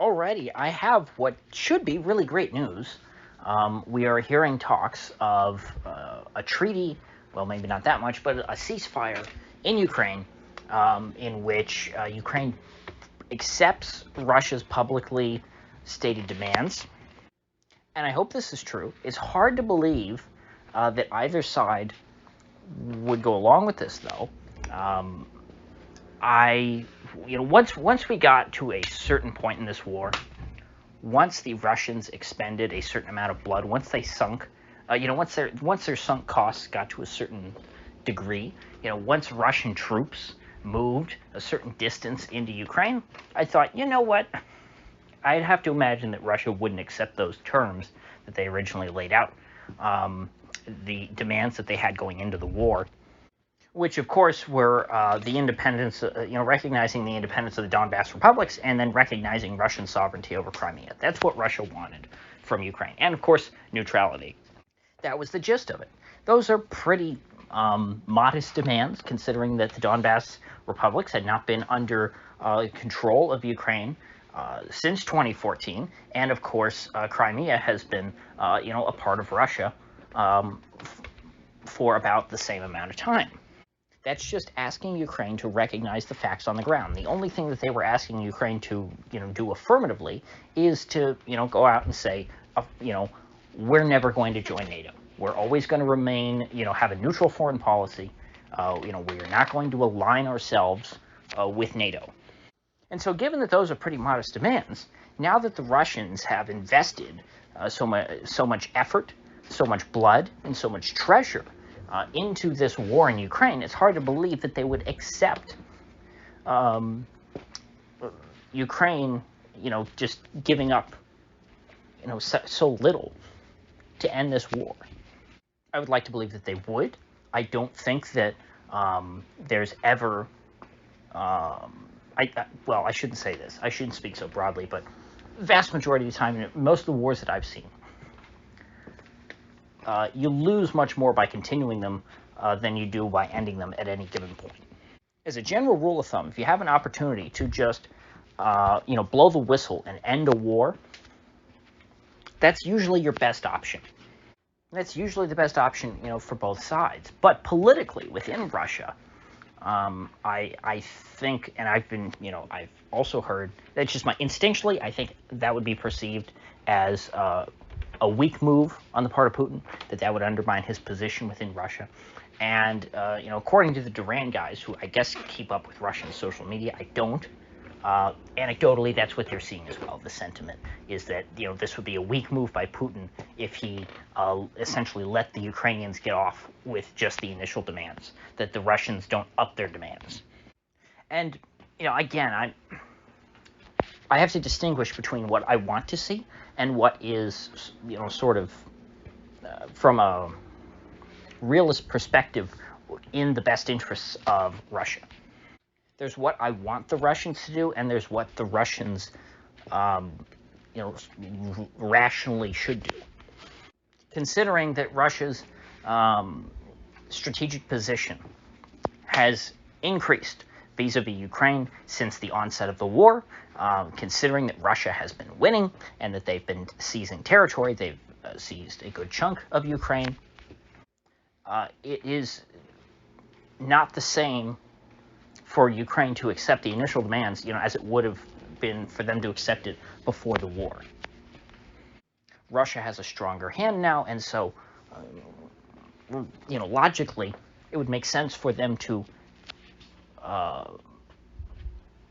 Alrighty, I have what should be really great news. We are hearing talks of a treaty, well, maybe not that much, but a ceasefire in Ukraine, in which Ukraine accepts Russia's publicly stated demands. And I hope this is true. It's hard to believe that either side would go along with this, though. Once we got to a certain point in this war, once the Russians expended a certain amount of blood, once they sunk, once their sunk costs got to a certain degree, once Russian troops moved a certain distance into Ukraine, I thought, you know what? I'd have to imagine that Russia wouldn't accept those terms that they originally laid out, the demands that they had going into the war, which of course were the independence, recognizing the independence of the Donbas republics and then recognizing Russian sovereignty over Crimea. That's what Russia wanted from Ukraine. And of course, neutrality. That was the gist of it. Those are pretty modest demands, considering that the Donbas republics had not been under control of Ukraine since 2014. And of course, Crimea has been, a part of Russia for about the same amount of time. That's just asking Ukraine to recognize the facts on the ground. The only thing that they were asking Ukraine to, do affirmatively is to, go out and say, we're never going to join NATO. We're always going to remain, have a neutral foreign policy. We are not going to align ourselves with NATO. And so given that those are pretty modest demands, now that the Russians have invested so much effort, so much blood, and so much treasure into this war in Ukraine, it's hard to believe that they would accept Ukraine, just giving up, so little to end this war. I would like to believe that they would. I don't think that there's ever, I shouldn't say this. I shouldn't speak so broadly, but the vast majority of the time, most of the wars that I've seen, you lose much more by continuing them than you do by ending them at any given point. As a general rule of thumb, if you have an opportunity to just, blow the whistle and end a war, that's usually your best option. That's usually the best option, for both sides. But politically, within Russia, I think, and I've also heard, that's just instinctually, I think that would be perceived as a weak move on the part of Putin, that would undermine his position within Russia. And, according to the Duran guys, who I guess keep up with Russian social media, I don't. Anecdotally, that's what they're seeing as well. The sentiment is that, this would be a weak move by Putin if he essentially let the Ukrainians get off with just the initial demands, that the Russians don't up their demands. And, again, I have to distinguish between what I want to see and what is, sort of from a realist perspective in the best interests of Russia. There's what I want the Russians to do, and there's what the Russians, rationally should do. Considering that Russia's strategic position has increased vis-a-vis Ukraine since the onset of the war, considering that Russia has been winning and that they've been seizing territory, they've seized a good chunk of Ukraine, it is not the same for Ukraine to accept the initial demands, as it would have been for them to accept it before the war. Russia has a stronger hand now, and so, logically, it would make sense for them to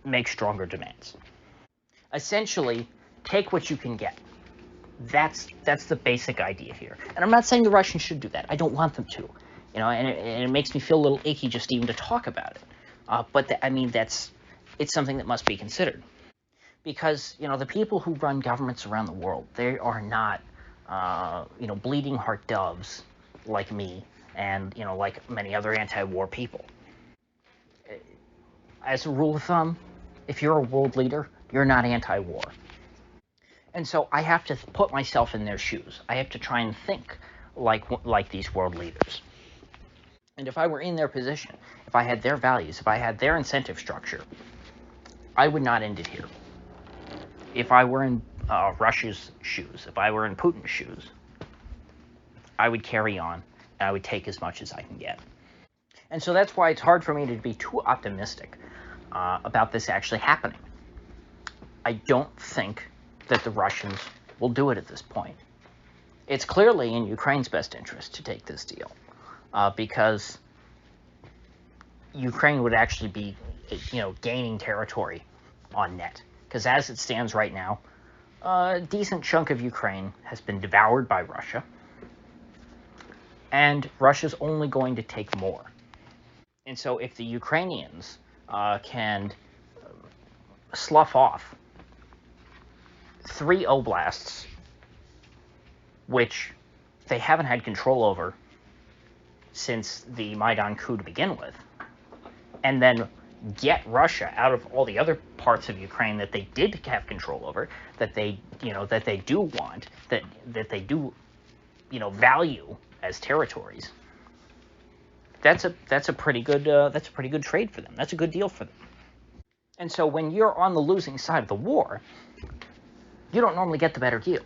make stronger demands. Essentially, take what you can get. That's the basic idea here. And I'm not saying the Russians should do that. I don't want them to. And it makes me feel a little icky just even to talk about it. But it's something that must be considered. Because, the people who run governments around the world, they are not, bleeding heart doves like me and, like many other anti-war people. As a rule of thumb, if you're a world leader, you're not anti-war. And so I have to put myself in their shoes. I have to try and think like these world leaders. And if I were in their position, if I had their values, if I had their incentive structure, I would not end it here. if I were in Russia's shoes, if I were in Putin's shoes, I would carry on, and I would take as much as I can get. And so that's why it's hard for me to be too optimistic about this actually happening. I don't think that the Russians will do it at this point. It's clearly in Ukraine's best interest to take this deal, because Ukraine would actually be, gaining territory on net. Because as it stands right now, a decent chunk of Ukraine has been devoured by Russia, and Russia's only going to take more. And so if the Ukrainians can slough off 3 oblasts, which they haven't had control over since the Maidan coup to begin with, and then get Russia out of all the other parts of Ukraine that they did have control over, that they do want, that they do, value as territories. That's a pretty good trade for them. That's a good deal for them. And so when you're on the losing side of the war, you don't normally get the better deal.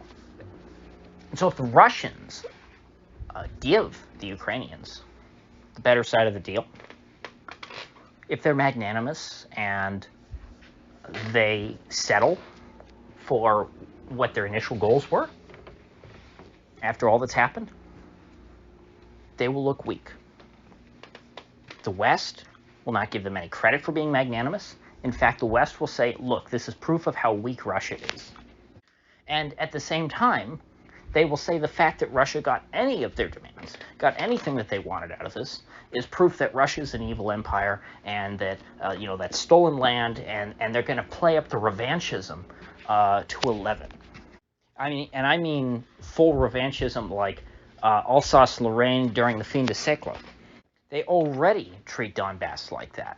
And so if the Russians give the Ukrainians the better side of the deal, if they're magnanimous and they settle for what their initial goals were, after all that's happened, they will look weak. The West will not give them any credit for being magnanimous. In fact, the West will say, look, this is proof of how weak Russia is. And at the same time, they will say the fact that Russia got any of their demands, got anything that they wanted out of this, is proof that Russia's an evil empire, and that, that's stolen land, and they're going to play up the revanchism to 11. I mean full revanchism, like Alsace-Lorraine during the fin de siècle. They already treat Donbas like that.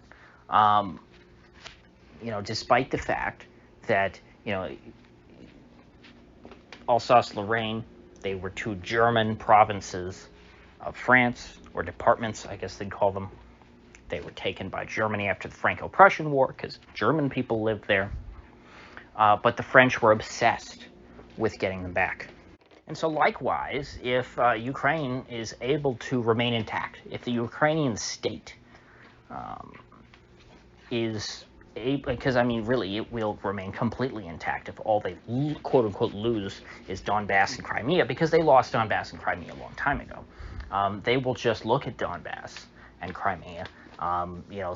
Despite the fact that, Alsace-Lorraine, they were 2 German provinces of France, or departments, I guess they'd call them. They were taken by Germany after the Franco-Prussian War, because German people lived there. But the French were obsessed with getting them back. And so likewise, if Ukraine is able to remain intact, if the Ukrainian state is able, because really it will remain completely intact if all they quote-unquote lose is Donbas and Crimea, because they lost Donbas and Crimea a long time ago. They will just look at Donbas and Crimea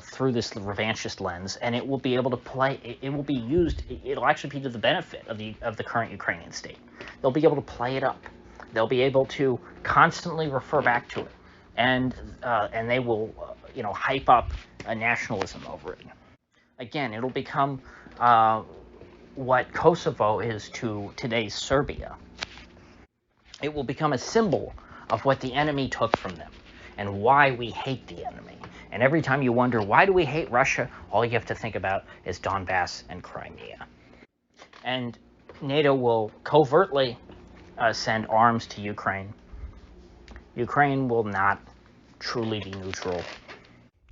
through this revanchist lens, and it will be able to play, it will be used, it'll actually be to the benefit of the current Ukrainian state. They'll be able to play it up. They'll be able to constantly refer back to it, and they will, hype up a nationalism over it. Again, it'll become what Kosovo is to today's Serbia. It will become a symbol of what the enemy took from them and why we hate the enemy. And every time you wonder, why do we hate Russia? All you have to think about is Donbas and Crimea. And NATO will covertly send arms to Ukraine. Ukraine will not truly be neutral.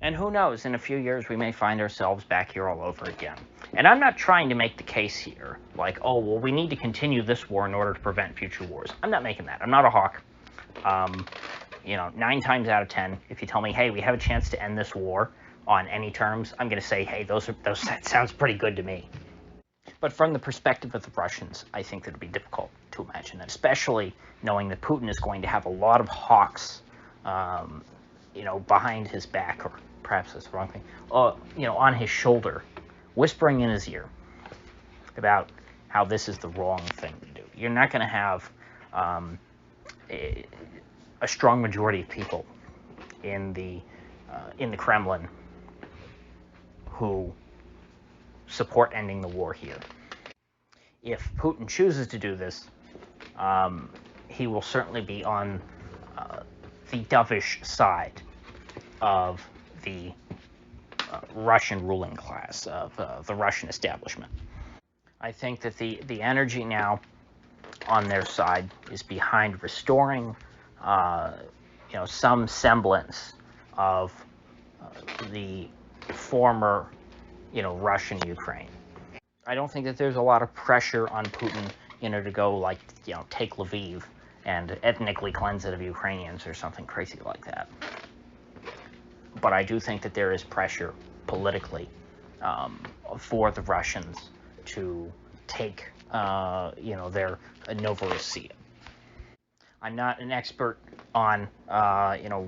And who knows, in a few years we may find ourselves back here all over again. And I'm not trying to make the case here, like, oh, well, we need to continue this war in order to prevent future wars. I'm not making that. I'm not a hawk. 9 times out of 10, if you tell me, hey, we have a chance to end this war on any terms, I'm going to say, hey, that sounds pretty good to me. But from the perspective of the Russians, I think that it would be difficult to imagine that, especially knowing that Putin is going to have a lot of hawks, behind his back, or perhaps that's the wrong thing, on his shoulder, whispering in his ear about how this is the wrong thing to do. You're not going to have a strong majority of people in the Kremlin who support ending the war here. If Putin chooses to do this, he will certainly be on the dovish side of the Russian ruling class, of the Russian establishment. I think that the energy now on their side is behind restoring some semblance of the former Russian Ukraine. I don't think that there's a lot of pressure on Putin, to go, like, take Lviv and ethnically cleanse it of Ukrainians or something crazy like that. But I do think that there is pressure politically for the Russians to take, their Novorossiya. I'm not an expert on,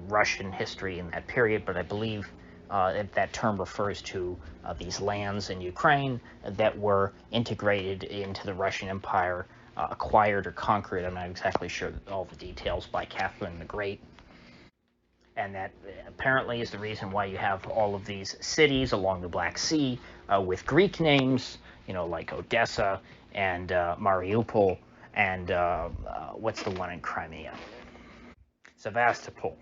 Russian history in that period, but I believe that term refers to these lands in Ukraine that were integrated into the Russian Empire, acquired or conquered. I'm not exactly sure all the details by Catherine the Great. And that apparently is the reason why you have all of these cities along the Black Sea with Greek names, like Odessa and Mariupol, and what's the one in Crimea? Sevastopol.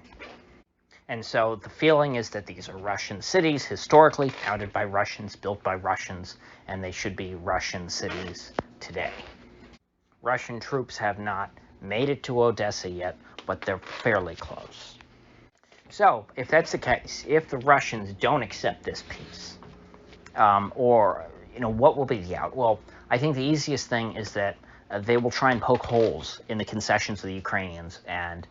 And so the feeling is that these are Russian cities, historically founded by Russians, built by Russians, and they should be Russian cities today. Russian troops have not made it to Odessa yet, but they're fairly close. So, if that's the case, if the Russians don't accept this peace, what will be the out? Well, I think the easiest thing is that they will try and poke holes in the concessions of the Ukrainians and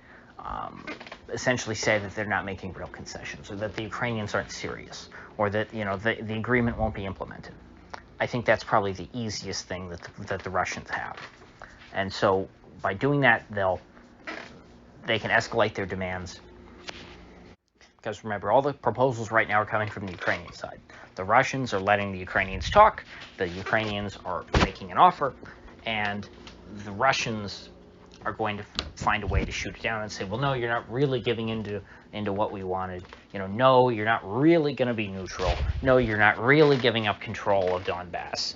essentially say that they're not making real concessions, or that the Ukrainians aren't serious, or that the agreement won't be implemented. I think that's probably the easiest thing that the Russians have, and so by doing that, they can escalate their demands. Because remember, all the proposals right now are coming from the Ukrainian side. The Russians are letting the Ukrainians talk, the Ukrainians are making an offer, and the Russians are going to find a way to shoot it down and say, well, no, you're not really giving into what we wanted. No, you're not really going to be neutral. No, you're not really giving up control of Donbas.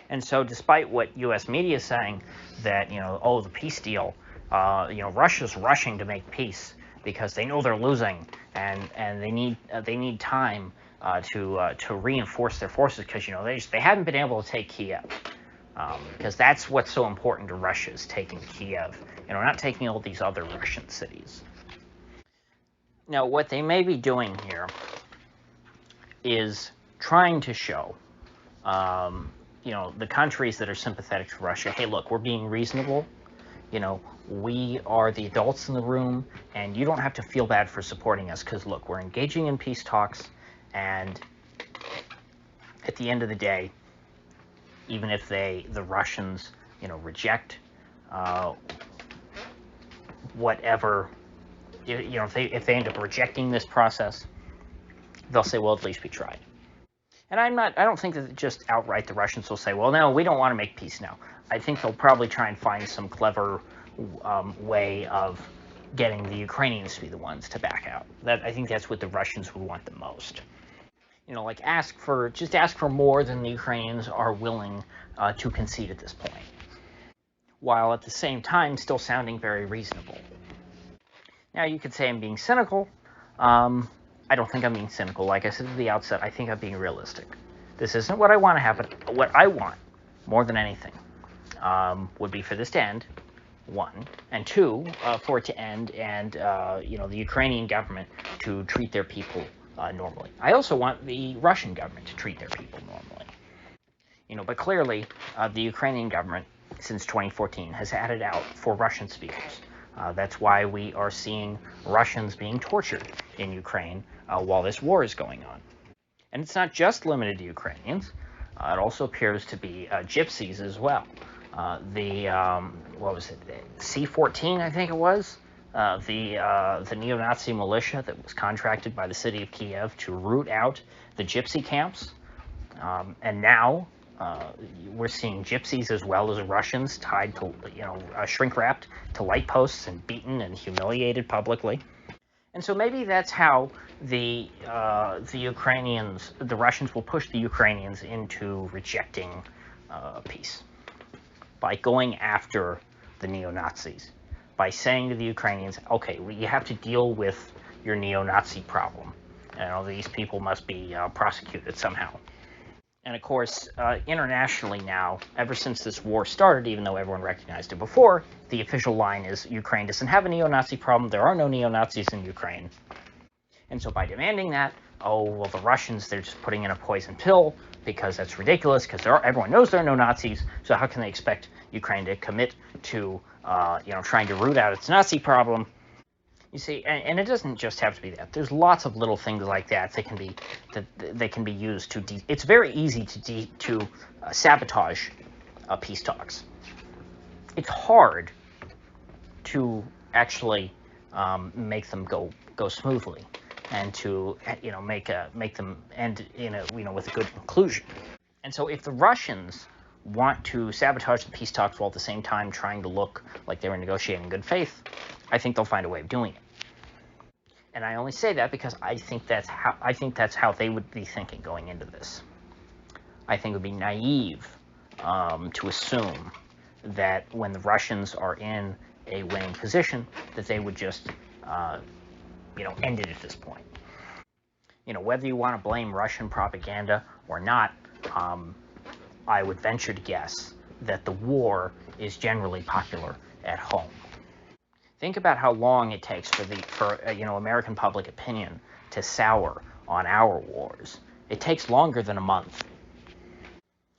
And so despite what U.S. media is saying that, the peace deal, Russia's rushing to make peace because they know they're losing, and they need time to reinforce their forces, because they haven't been able to take Kiev, because that's what's so important to Russia, is taking Kiev, not taking all these other Russian cities. Now, what they may be doing here is trying to show the countries that are sympathetic to Russia, hey, look, we're being reasonable. We are the adults in the room, and you don't have to feel bad for supporting us, because, look, we're engaging in peace talks, and at the end of the day, even if the Russians, reject whatever, if they end up rejecting this process, they'll say, well, at least we tried. And I don't think that just outright the Russians will say, well, no, we don't want to make peace now. I think they'll probably try and find some clever way of getting the Ukrainians to be the ones to back out. I think that's what the Russians would want the most. Like ask for more than the Ukrainians are willing to concede at this point, while at the same time still sounding very reasonable. Now, you could say I'm being cynical. I don't think I'm being cynical. Like I said at the outset, I think I'm being realistic. This isn't what I want to happen. What I want, more than anything, would be for this to end, one, and two, for it to end and, the Ukrainian government to treat their people normally. I also want the Russian government to treat their people normally. But clearly, the Ukrainian government, since 2014, has had it out for Russian speakers. That's why we are seeing Russians being tortured in Ukraine while this war is going on. And it's not just limited to Ukrainians. It also appears to be gypsies as well. What was it? C-14, I think it was. The neo-Nazi militia that was contracted by the city of Kiev to root out the gypsy camps. And now we're seeing gypsies as well as Russians tied to, shrink-wrapped to light posts and beaten and humiliated publicly. And so maybe that's how the Russians will push the Ukrainians into rejecting peace, by going after the neo-Nazis, by saying to the Ukrainians, okay, well, you have to deal with your neo-Nazi problem. These people must be prosecuted somehow. And of course, internationally now, ever since this war started, even though everyone recognized it before, the official line is Ukraine doesn't have a neo-Nazi problem. There are no neo-Nazis in Ukraine. And so by demanding that, oh, well, the Russians, they're just putting in a poison pill because that's ridiculous, because everyone knows there are no Nazis, so how can they expect Ukraine to commit to, trying to root out its Nazi problem? You see, and it doesn't just have to be that. There's lots of little things like that that can be used to. It's very easy to sabotage peace talks. It's hard to actually make them go smoothly, and to make them end with a good conclusion. And so, if the Russians want to sabotage the peace talks while at the same time trying to look like they were negotiating in good faith, I think they'll find a way of doing it. And I only say that because I think that's how they would be thinking going into this. I think it would be naive to assume that when the Russians are in a winning position, that they would just end it at this point. Whether you want to blame Russian propaganda or not, I would venture to guess that the war is generally popular at home. Think about how long it takes for American public opinion to sour on our wars. It takes longer than a month.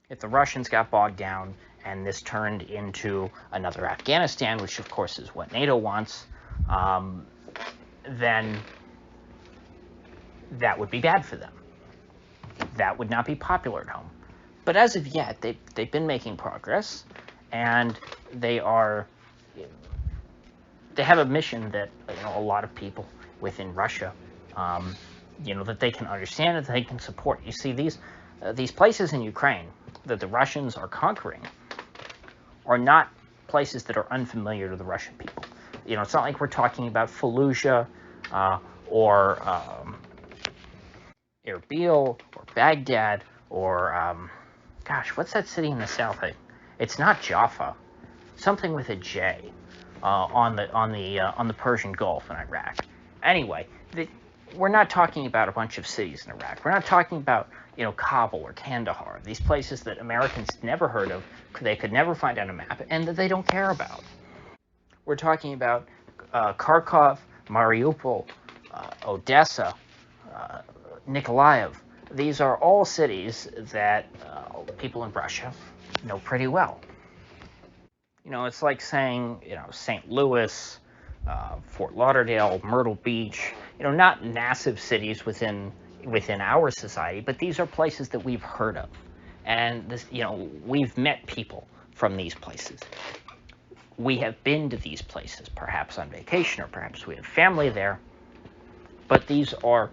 If the Russians got bogged down and this turned into another Afghanistan, which of course is what NATO wants, then that would be bad for them. That would not be popular at home. But as of yet, they've been making progress, and they have a mission that a lot of people within Russia, that they can understand and that they can support. You see, these places in Ukraine that the Russians are conquering are not places that are unfamiliar to the Russian people. It's not like we're talking about Fallujah or Erbil or Baghdad or what's that city in the south? It's not Jaffa. Something with a J. On the Persian Gulf in Iraq. Anyway, we're not talking about a bunch of cities in Iraq. We're not talking about Kabul or Kandahar. These places that Americans never heard of, they could never find on a map, and that they don't care about. We're talking about Kharkov, Mariupol, Odessa, Nikolaev. These are all cities that people in Russia know pretty well. It's like saying, St. Louis, Fort Lauderdale, Myrtle Beach, not massive cities within our society, but these are places that we've heard of. And this, we've met people from these places. We have been to these places, perhaps on vacation, or perhaps we have family there. But these are,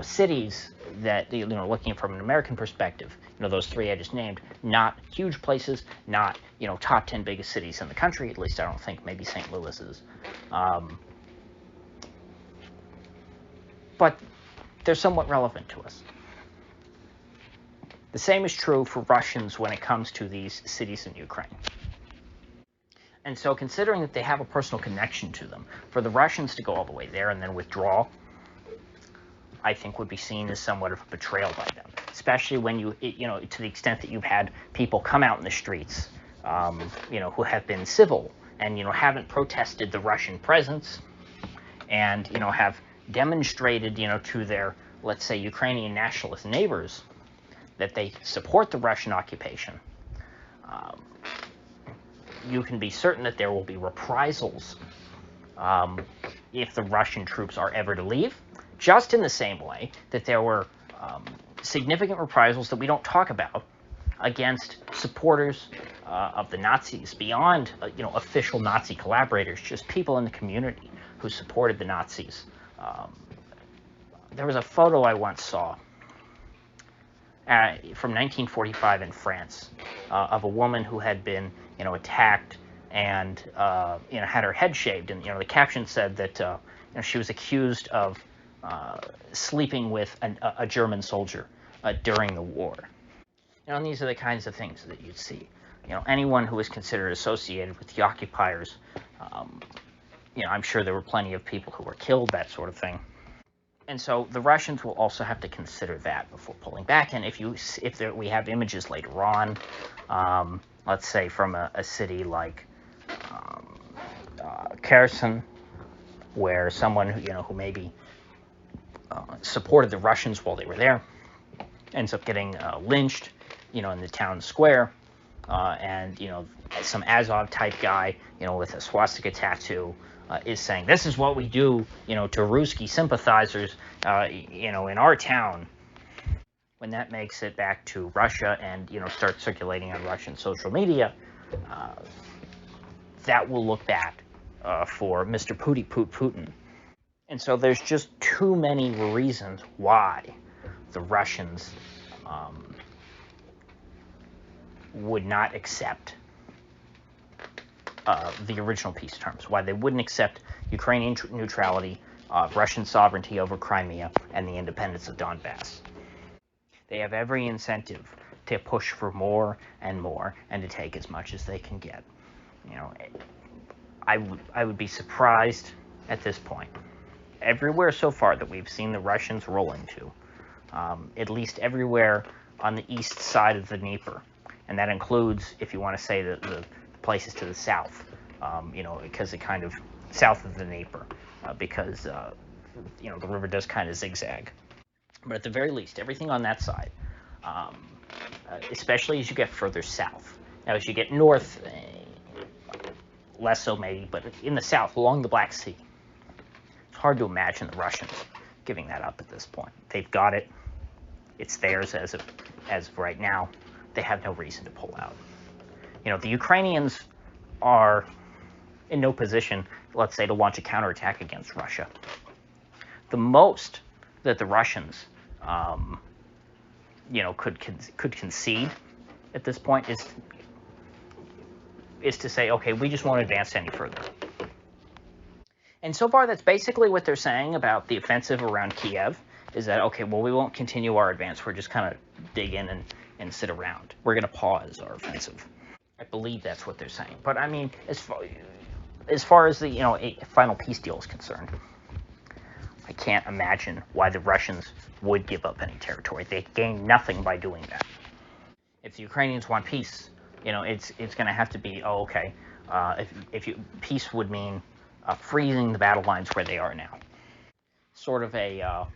cities that, looking from an American perspective, those three I just named, not huge places, not, top 10 biggest cities in the country, at least I don't think, maybe St. Louis is. But they're somewhat relevant to us. The same is true for Russians when it comes to these cities in Ukraine. And so considering that they have a personal connection to them, for the Russians to go all the way there and then withdraw, I think would be seen as somewhat of a betrayal by them, especially when to the extent that you've had people come out in the streets, who have been civil and, haven't protested the Russian presence and, have demonstrated, to their, let's say, Ukrainian nationalist neighbors that they support the Russian occupation. You can be certain that there will be reprisals if the Russian troops are ever to leave. Just in the same way that there were significant reprisals that we don't talk about against supporters of the Nazis beyond, official Nazi collaborators, just people in the community who supported the Nazis. There was a photo I once saw from 1945 in France of a woman who had been, attacked and, had her head shaved. And, the caption said that, she was accused of sleeping with a German soldier during the war. And these are the kinds of things that you'd see. Anyone who was considered associated with the occupiers, I'm sure there were plenty of people who were killed, that sort of thing. And so the Russians will also have to consider that before pulling back. And if we have images later on, let's say from a city like Kherson, where someone who maybe supported the Russians while they were there, ends up getting lynched, in the town square, and some Azov type guy, with a swastika tattoo, is saying, "This is what we do, to Ruski sympathizers, in our town." When that makes it back to Russia and starts circulating on Russian social media, that will look bad for Mr. Putin. And so there's just too many reasons why the Russians would not accept the original peace terms, why they wouldn't accept Ukrainian neutrality, Russian sovereignty over Crimea, and the independence of Donbas. They have every incentive to push for more and more and to take as much as they can get. I would be surprised at this point. Everywhere so far that we've seen the Russians roll into, at least everywhere on the east side of the Dnieper, and that includes, if you want to say, the places to the south, because it kind of south of the Dnieper, because the river does kind of zigzag. But at the very least, everything on that side, especially as you get further south. Now, as you get north, less so maybe, but in the south, along the Black Sea, it's hard to imagine the Russians giving that up at this point. They've got it. It's theirs as of right now. They have no reason to pull out. The Ukrainians are in no position, let's say, to launch a counterattack against Russia. The most that the Russians, could concede at this point is to say, okay, we just won't advance any further. And so far, that's basically what they're saying about the offensive around Kiev, is that, okay, well, we won't continue our advance. We're just kind of dig in and sit around. We're going to pause our offensive. I believe that's what they're saying. But, I mean, as far as the, a final peace deal is concerned, I can't imagine why the Russians would give up any territory. They gain nothing by doing that. If the Ukrainians want peace, it's going to have to be, peace would mean freezing the battle lines where they are now. Sort of a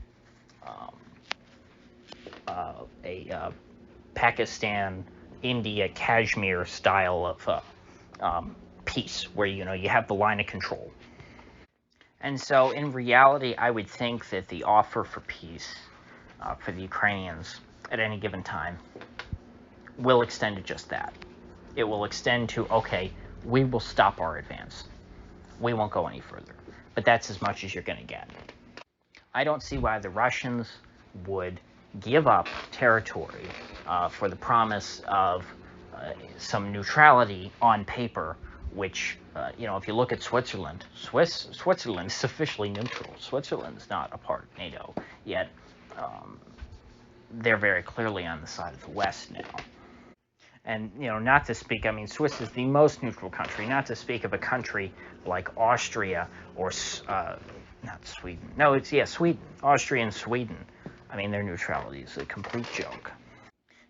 Pakistan, India, Kashmir style of peace, where you have the line of control. And so, in reality, I would think that the offer for peace for the Ukrainians at any given time will extend to just that. It will extend to, okay, we will stop our advance. We won't go any further. But that's as much as you're going to get. I don't see why the Russians would give up territory for the promise of some neutrality on paper, which, if you look at Switzerland, Switzerland is officially neutral. Switzerland is not a part of NATO, yet they're very clearly on the side of the West now. And, not to speak, Swiss is the most neutral country, not to speak of a country like Austria or, not Sweden. No, Sweden. Austria and Sweden. Their neutrality is a complete joke.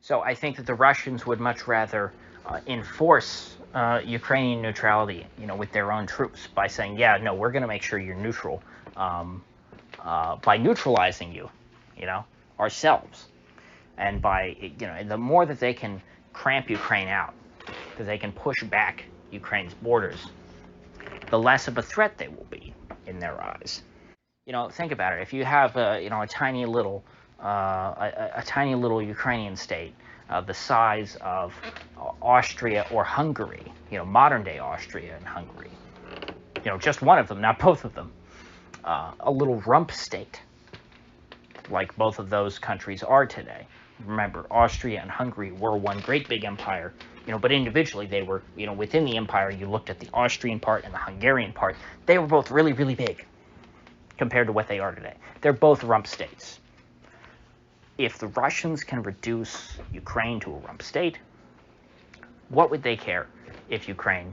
So I think that the Russians would much rather enforce Ukrainian neutrality, with their own troops by saying, yeah, no, we're going to make sure you're neutral by neutralizing you, ourselves. And by, the more that they can cramp Ukraine out, because they can push back Ukraine's borders, the less of a threat they will be in their eyes. Think about it. If you have a tiny little Ukrainian state the size of Austria or Hungary, modern day Austria and Hungary, just one of them, not both of them, a little rump state like both of those countries are today. Remember, Austria and Hungary were one great big empire, but individually they were, within the empire, you looked at the Austrian part and the Hungarian part, they were both really, really big compared to what they are today. They're both rump states. If the Russians can reduce Ukraine to a rump state, what would they care if Ukraine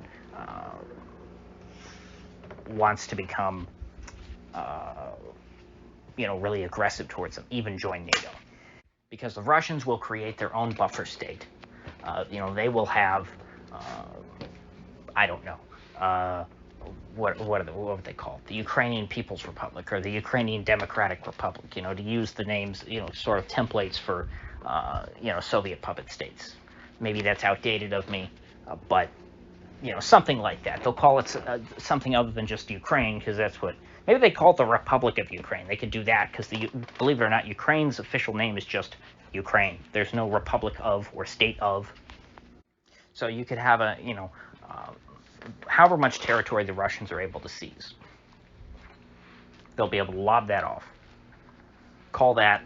wants to become, really aggressive towards them, even join NATO? Because the Russians will create their own buffer state. They will have, what are they called? The Ukrainian People's Republic or the Ukrainian Democratic Republic. To use the names, sort of templates for, Soviet puppet states. Maybe that's outdated of me, but something like that. They'll call it something other than just Ukraine, because that's what. Maybe they call it the Republic of Ukraine. They could do that because, believe it or not, Ukraine's official name is just Ukraine. There's no Republic of or State of. So you could have however much territory the Russians are able to seize, they'll be able to lob that off. Call that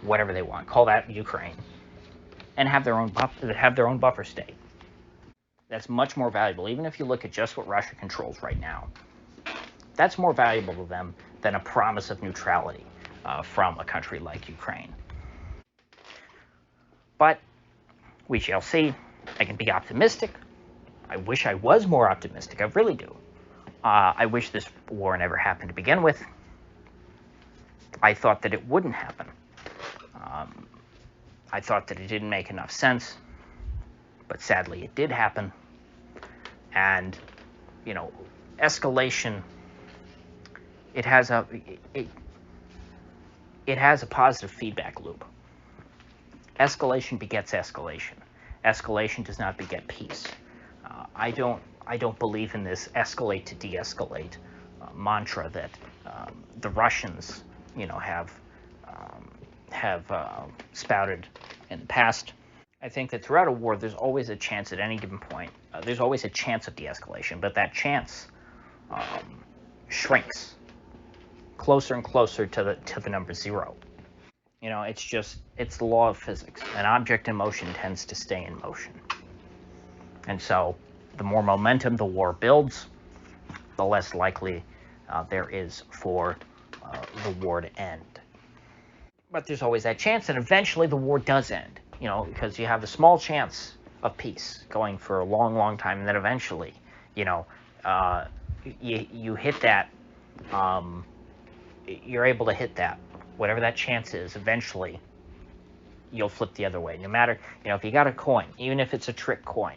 whatever they want. Call that Ukraine, and have their own buffer state. That's much more valuable. Even if you look at just what Russia controls right now, that's more valuable to them than a promise of neutrality from a country like Ukraine. But we shall see. I can be optimistic. I wish I was more optimistic. I really do. I wish this war never happened to begin with. I thought that it wouldn't happen. I thought that it didn't make enough sense. But sadly, it did happen. And, escalation, it has a positive feedback loop. Escalation begets escalation. Escalation does not beget peace. I don't believe in this escalate to de-escalate mantra that the Russians, have spouted in the past. I think that throughout a war, there's always a chance at any given point. There's always a chance of de-escalation, but that chance shrinks closer and closer to the number 0. It's the law of physics. An object in motion tends to stay in motion. And so the more momentum the war builds, the less likely there is for the war to end. But there's always that chance that eventually the war does end, because you have a small chance of peace going for a long, long time, and then eventually, you hit that, you're able to hit that. Whatever that chance is, eventually you'll flip the other way. No matter, if you got a coin, even if it's a trick coin,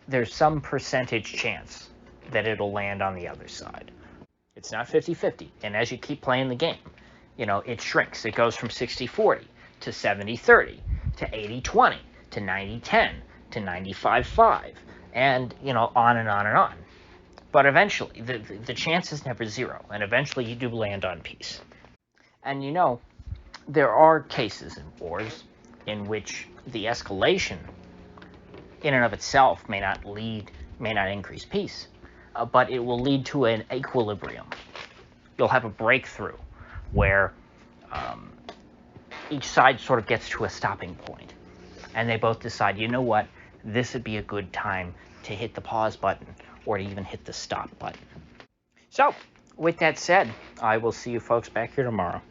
there's some percentage chance that it'll land on the other side. It's not 50-50. And as you keep playing the game, it shrinks. It goes from 60-40 to 70-30 to 80-20 to 90-10 to 95-5 and, on and on and on. But eventually, the chance is never 0, and eventually you do land on peace. And there are cases in wars in which the escalation in and of itself may not increase peace, but it will lead to an equilibrium. You'll have a breakthrough where each side sort of gets to a stopping point, and they both decide, what, this would be a good time to hit the pause button or to even hit the stop button. So, with that said, I will see you folks back here tomorrow.